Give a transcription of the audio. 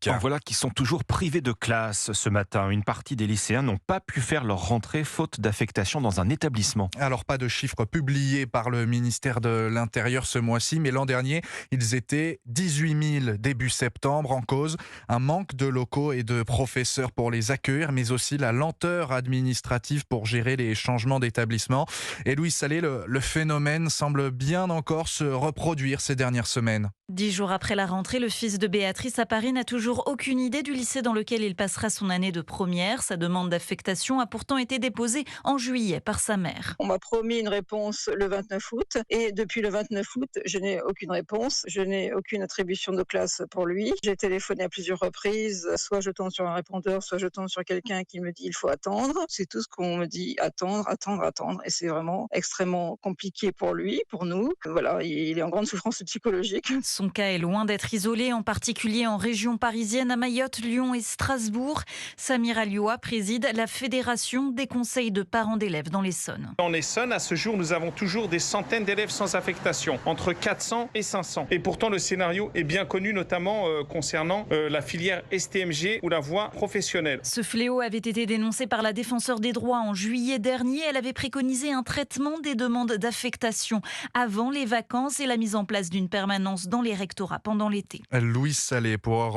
Eric. En voilà qui sont toujours privés de classe ce matin. Une partie des lycéens n'ont pas pu faire leur rentrée faute d'affectation dans un établissement. Alors pas de chiffres publiés par le ministère de l'Intérieur ce mois-ci, mais l'an dernier, ils étaient 18 000 début septembre. En cause, un manque de locaux et de professeurs pour les accueillir, mais aussi la lenteur administrative pour gérer les changements d'établissement. Et Louis Salé, le phénomène semble bien encore se reproduire ces dernières semaines. 10 jours après la rentrée, le fils de Béatrice à Paris n'a toujours aucune idée du lycée dans lequel il passera son année de première. Sa demande d'affectation a pourtant été déposée en juillet par sa mère. On m'a promis une réponse le 29 août et depuis le 29 août, je n'ai aucune réponse, je n'ai aucune attribution de classe pour lui. J'ai téléphoné à plusieurs reprises, soit je tombe sur un répondeur, soit je tombe sur quelqu'un qui me dit il faut attendre. C'est tout ce qu'on me dit, attendre, attendre, attendre. Et c'est vraiment extrêmement compliqué pour lui, pour nous. Voilà, il est en grande souffrance psychologique. Son cas est loin d'être isolé, en particulier en région parisienne, à Mayotte, Lyon et Strasbourg. Samir Alioua préside la Fédération des conseils de parents d'élèves dans l'Essonne. En Essonne, à ce jour, nous avons toujours des centaines d'élèves sans affectation, entre 400 et 500. Et pourtant, le scénario est bien connu, notamment concernant la filière STMG ou la voie professionnelle. Ce fléau avait été dénoncé par la défenseure des droits en juillet dernier. Elle avait préconisé un traitement des demandes d'affectation avant les vacances et la mise en place d'une permanence dans les rectorats pendant l'été. Louis Salé pour Europe.